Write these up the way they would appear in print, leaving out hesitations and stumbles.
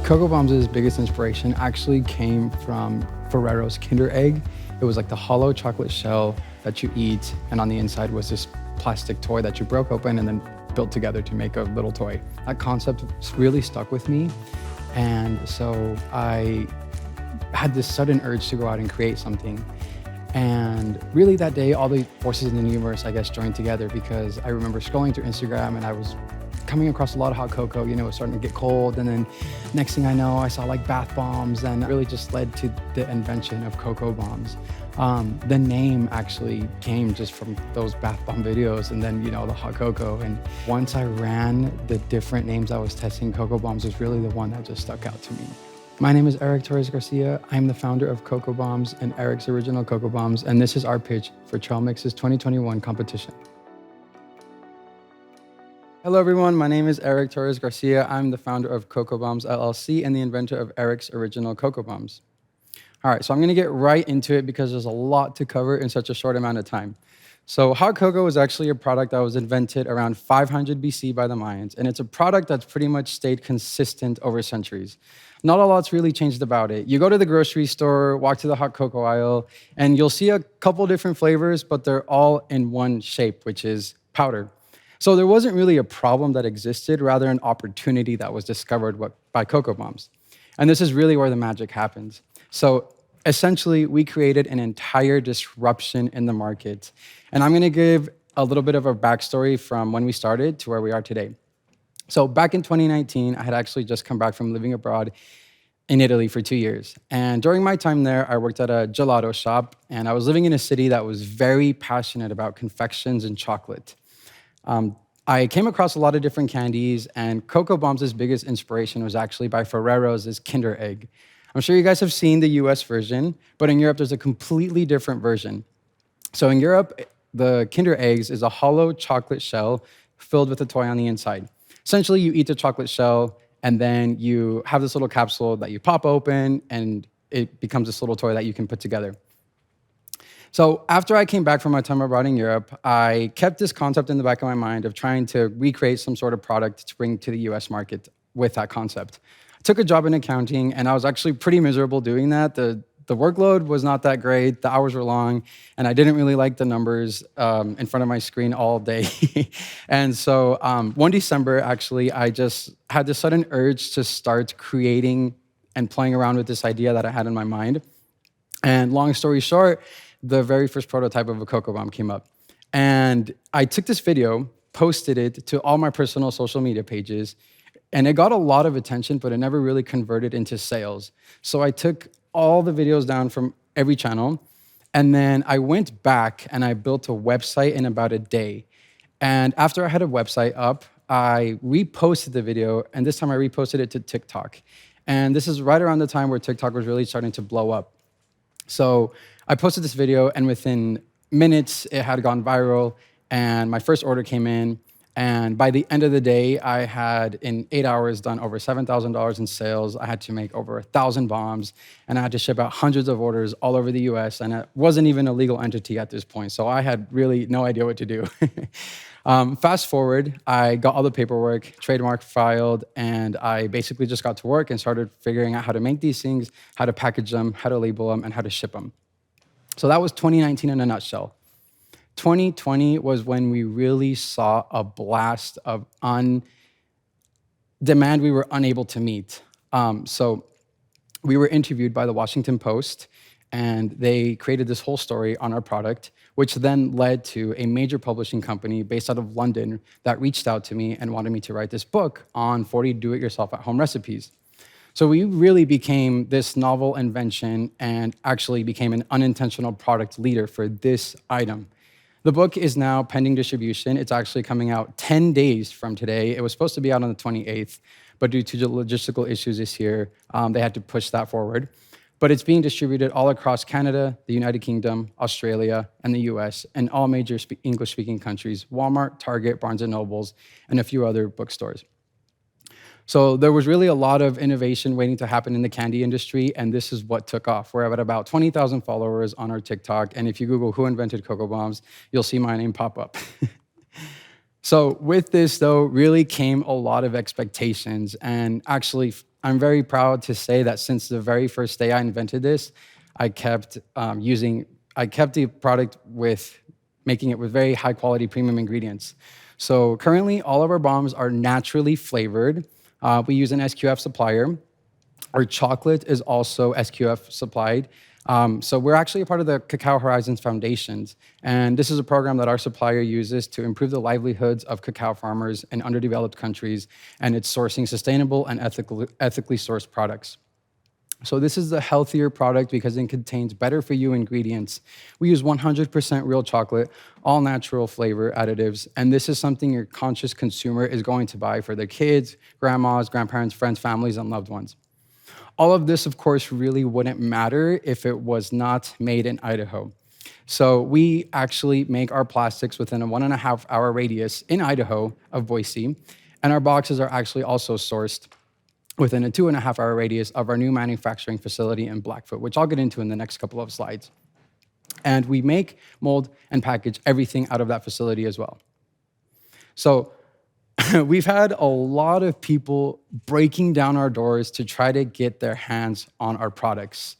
Cocoa Bombs' biggest inspiration actually came from Ferrero's Kinder Egg. It was like the hollow chocolate shell that you eat, and on the inside was this plastic toy that you broke open and then built together to make a little toy. That concept really stuck with me, and so I had this sudden urge to go out and create something. And really that day, all the forces in the universe, I guess, joined together, because I remember scrolling through Instagram and I was coming across a lot of hot cocoa. You know, it was starting to get cold. And then next thing I know, I saw like bath bombs, and it really just led to the invention of Cocoa Bombs. The name actually came just from those bath bomb videos, and then, you know, the hot cocoa. And once I ran the different names I was testing, Cocoa Bombs was really the one that just stuck out to me. My name is Eric Torres Garcia. I'm the founder of Cocoa Bombs and Eric's Original Cocoa Bombs, and this is our pitch for Trailmix's 2021 competition. Hello everyone, my name is Eric Torres Garcia. I'm the founder of Cocoa Bombs LLC and the inventor of Eric's Original Cocoa Bombs. All right, so I'm gonna get right into it because there's a lot to cover in such a short amount of time. So hot cocoa is actually a product that was invented around 500 BC by the Mayans, and it's a product that's pretty much stayed consistent over centuries. Not a lot's really changed about it. You go to the grocery store, walk to the hot cocoa aisle, and you'll see a couple different flavors, but they're all in one shape, which is powder. So there wasn't really a problem that existed, rather an opportunity that was discovered by Cocoa Bombs. And this is really where the magic happens. So essentially, we created an entire disruption in the market. And I'm gonna give a little bit of a backstory from when we started to where we are today. So back in 2019, I had actually just come back from living abroad in Italy for 2 years. And during my time there, I worked at a gelato shop, and I was living in a city that was very passionate about confections and chocolate. I came across a lot of different candies, and Cocoa Bombs' biggest inspiration was actually by Ferrero's Kinder Egg. I'm sure you guys have seen the US version, but in Europe, there's a completely different version. So in Europe, the Kinder Eggs is a hollow chocolate shell filled with a toy on the inside. Essentially, you eat the chocolate shell, and then you have this little capsule that you pop open, and it becomes this little toy that you can put together. So after I came back from my time abroad in Europe, I kept this concept in the back of my mind of trying to recreate some sort of product to bring to the US market with that concept. I took a job in accounting, and I was actually pretty miserable doing that. The workload was not that great, the hours were long, and I didn't really like the numbers in front of my screen all day. And so one December, actually, I just had this sudden urge to start creating and playing around with this idea that I had in my mind. And long story short, the very first prototype of a Cocoa Bomb came up. And I took this video, posted it to all my personal social media pages, and it got a lot of attention, but it never really converted into sales. So I took all the videos down from every channel, and then I went back and I built a website in about a day. And after I had a website up, I reposted the video, and this time I reposted it to TikTok. And this is right around the time where TikTok was really starting to blow up. So I posted this video, and within minutes, it had gone viral, and my first order came in. And by the end of the day, I had, in 8 hours, done over $7,000 in sales. I had to make over 1,000 bombs, and I had to ship out hundreds of orders all over the US, and it wasn't even a legal entity at this point, so I had really no idea what to do. Fast forward, I got all the paperwork, trademark filed, and I basically just got to work and started figuring out how to make these things, how to package them, how to label them, and how to ship them. So that was 2019 in a nutshell. 2020 was when we really saw a blast of demand we were unable to meet. So we were interviewed by the Washington Post, and they created this whole story on our product, which then led to a major publishing company based out of London that reached out to me and wanted me to write this book on 40 do-it-yourself at-home recipes. So we really became this novel invention and actually became an unintentional product leader for this item. The book is now pending distribution. It's actually coming out 10 days from today. It was supposed to be out on the 28th, but due to the logistical issues this year, they had to push that forward. But it's being distributed all across Canada, the United Kingdom, Australia, and the US, and all major English-speaking countries, Walmart, Target, Barnes & Nobles, and a few other bookstores. So there was really a lot of innovation waiting to happen in the candy industry, and this is what took off. We're at about 20,000 followers on our TikTok, and if you Google who invented Cocoa Bombs, you'll see my name pop up. So with this, though, really came a lot of expectations, and actually I'm very proud to say that since the very first day I invented this, I kept I kept the product with making it with very high quality premium ingredients. So currently, all of our bombs are naturally flavored. We use an SQF supplier. Our chocolate is also SQF supplied. So we're actually a part of the Cacao Horizons Foundations, and this is a program that our supplier uses to improve the livelihoods of cacao farmers in underdeveloped countries, and it's sourcing sustainable and ethically sourced products. So this is the healthier product because it contains better for you ingredients. We use 100% real chocolate, all natural flavor additives, and this is something your conscious consumer is going to buy for their kids, grandmas, grandparents, friends, families, and loved ones. All of this, of course, really wouldn't matter if it was not made in Idaho. So we actually make our plastics within a 1.5 hour radius in Idaho of Boise, and our boxes are actually also sourced within a 2.5 hour radius of our new manufacturing facility in Blackfoot, which I'll get into in the next couple of slides. And we make, mold, and package everything out of that facility as well. So we've had a lot of people breaking down our doors to try to get their hands on our products.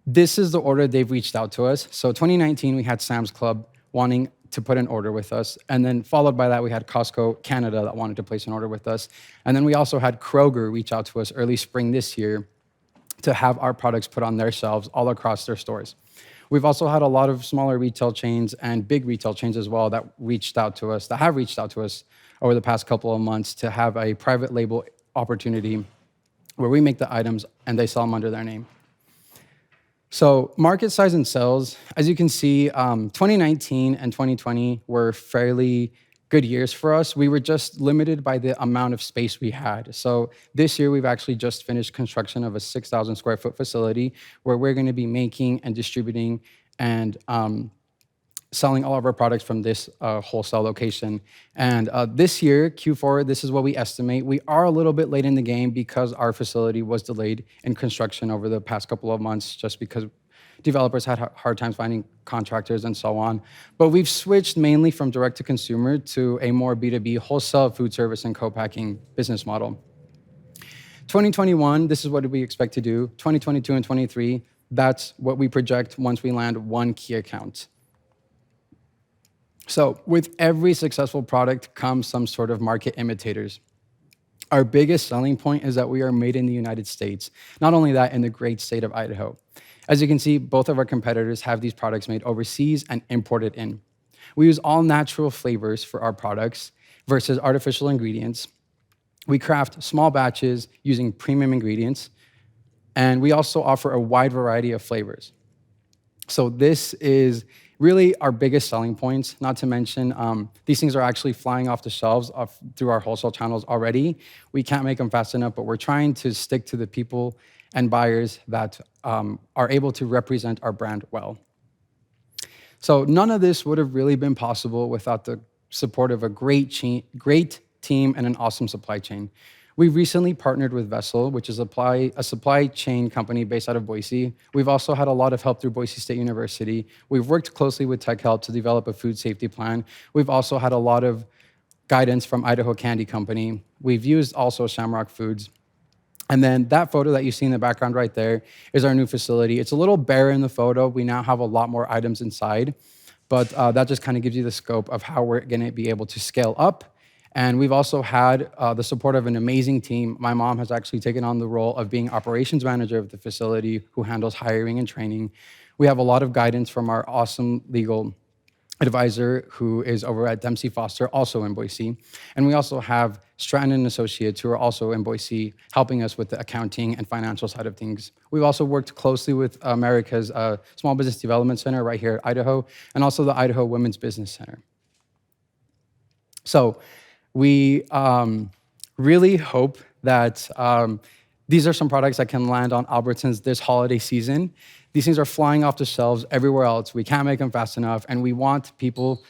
This is the order they've reached out to us. So 2019, we had Sam's Club wanting to put an order with us. And then followed by that, we had Costco Canada that wanted to place an order with us. And then we also had Kroger reach out to us early spring this year to have our products put on their shelves all across their stores. We've also had a lot of smaller retail chains and big retail chains as well that have reached out to us over the past couple of months to have a private label opportunity where we make the items and they sell them under their name. So market size and sales, as you can see, 2019 and 2020 were fairly good years for us. We were just limited by the amount of space we had. So this year, we've actually just finished construction of a 6,000 square foot facility where we're gonna be making and distributing and selling all of our products from this wholesale location. And this year, Q4, this is what we estimate. We are a little bit late in the game because our facility was delayed in construction over the past couple of months just because developers had hard times finding contractors and so on. But we've switched mainly from direct to consumer to a more B2B wholesale food service and co-packing business model. 2021, this is what we expect to do. 2022 and 23, that's what we project once we land one key account. So with every successful product comes some sort of market imitators. Our biggest selling point is that we are made in the United States. Not only that, in the great state of Idaho. As you can see, both of our competitors have these products made overseas and imported in. We use all natural flavors for our products versus artificial ingredients. We craft small batches using premium ingredients, and we also offer a wide variety of flavors. So this is really our biggest selling points, not to mention these things are actually flying off the shelves through our wholesale channels already. We can't make them fast enough, but we're trying to stick to the people and buyers that are able to represent our brand well. So none of this would have really been possible without the support of a great team and an awesome supply chain. We recently partnered with Vessel, which is a supply chain company based out of Boise. We've also had a lot of help through Boise State University. We've worked closely with Tech Help to develop a food safety plan. We've also had a lot of guidance from Idaho Candy Company. We've used also Shamrock Foods. And then that photo that you see in the background right there is our new facility. It's a little bare in the photo. We now have a lot more items inside, but that just kind of gives you the scope of how we're gonna be able to scale up. And we've also had the support of an amazing team. My mom has actually taken on the role of being operations manager of the facility who handles hiring and training. We have a lot of guidance from our awesome legal advisor who is over at Dempsey Foster, also in Boise. And we also have Stratton & Associates who are also in Boise, helping us with the accounting and financial side of things. We've also worked closely with America's Small Business Development Center right here at Idaho, and also the Idaho Women's Business Center. So we really hope that these are some products that can land on Albertsons this holiday season. These things are flying off the shelves everywhere else. We can't make them fast enough, and we want people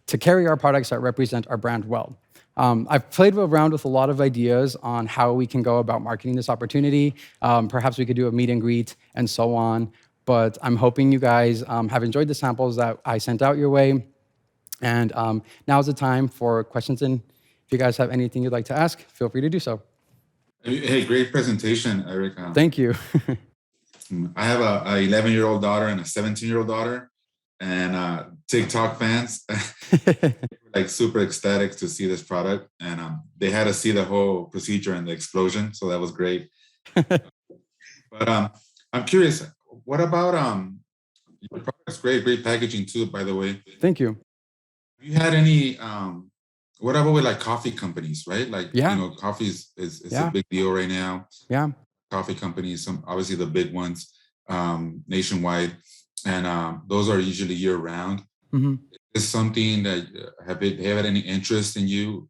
to carry our products that represent our brand well. I've played around with a lot of ideas on how we can go about marketing this opportunity. Perhaps we could do a meet and greet and so on, but I'm hoping you guys have enjoyed the samples that I sent out your way. And now's the time for questions, and if you guys have anything you'd like to ask, feel free to do so. Hey, great presentation, Eric. Thank you. I have a 11-year-old daughter and a 17-year-old daughter, and TikTok fans like super ecstatic to see this product, and they had to see the whole procedure and the explosion, so that was great. But I'm curious, what about your product's great packaging too, by the way. Thank you. Have you had any what about with like coffee companies, right? Like Yeah. coffee is Yeah. a big deal right now. Yeah. Coffee companies, some obviously the big ones, nationwide, and those are usually year round. Hmm. Is something that have they had any interest in you?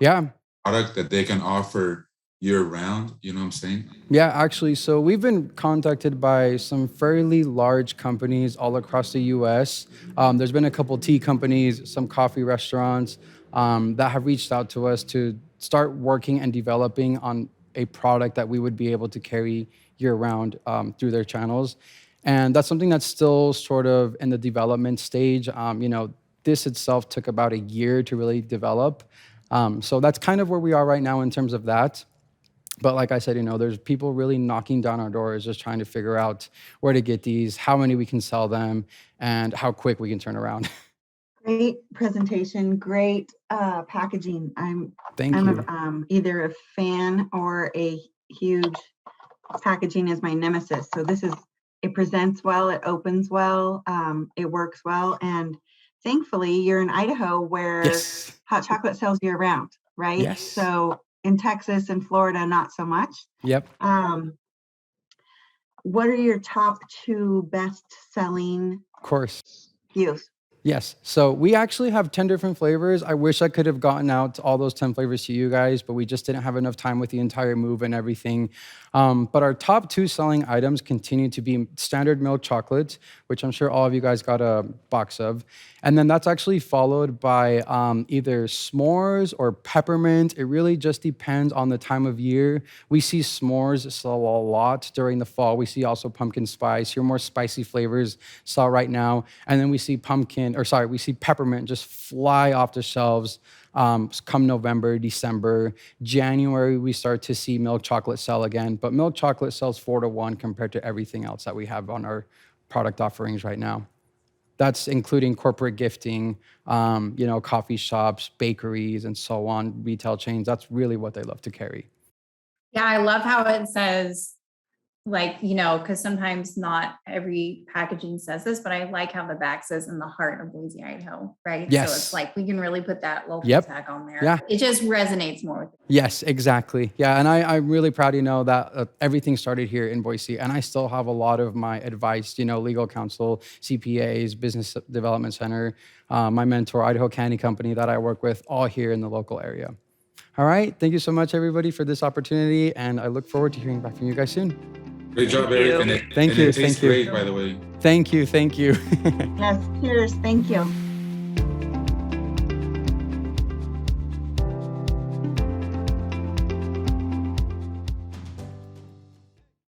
Yeah. Product that they can offer year round. You know what I'm saying? Yeah, actually, so we've been contacted by some fairly large companies all across the US. There's been a couple tea companies, some coffee restaurants that have reached out to us to start working and developing on a product that we would be able to carry year round through their channels. And that's something that's still sort of in the development stage. This itself took about a year to really develop. So that's kind of where we are right now in terms of that. But like I said, there's people really knocking down our doors, just trying to figure out where to get these, how many we can sell them, and how quick we can turn around. Great presentation, great packaging. Thank I'm you. either a fan or a huge packaging is my nemesis. So it presents well, it opens well, it works well, and thankfully you're in Idaho where Yes. hot chocolate sells year round, right? Yes. So in Texas and Florida, not so much. Yep. What are your top 2 best-selling Of course. SKUs? Yes. So we actually have 10 different flavors. I wish I could have gotten out all those 10 flavors to you guys, but we just didn't have enough time with the entire move and everything. But our top 2 selling items continue to be standard milk chocolate, which I'm sure all of you guys got a box of. And then that's actually followed by either s'mores or peppermint. It really just depends on the time of year. We see s'mores sell a lot during the fall. We see also pumpkin spice, your more spicy flavors sell right now. And then we see we see peppermint just fly off the shelves come November, December. January, we start to see milk chocolate sell again. But milk chocolate sells 4 to 1 compared to everything else that we have on our product offerings right now. That's including corporate gifting, coffee shops, bakeries, and so on, retail chains. That's really what they love to carry. Yeah, I love how it says, because sometimes not every packaging says this, but I like how the back says in the heart of Boise, Idaho, right? Yes. So it's like we can really put that local tag on there. Yeah. It just resonates more with it. Yes, exactly. Yeah, and I'm really proud to know that everything started here in Boise, and I still have a lot of my advice, legal counsel, CPAs, Business Development Center, my mentor, Idaho Candy Company that I work with, all here in the local area. All right, thank you so much, everybody, for this opportunity, and I look forward to hearing back from you guys soon. Great job, Eric. Thank you. It tastes great, by the way. Thank you. Yes, cheers. Thank you.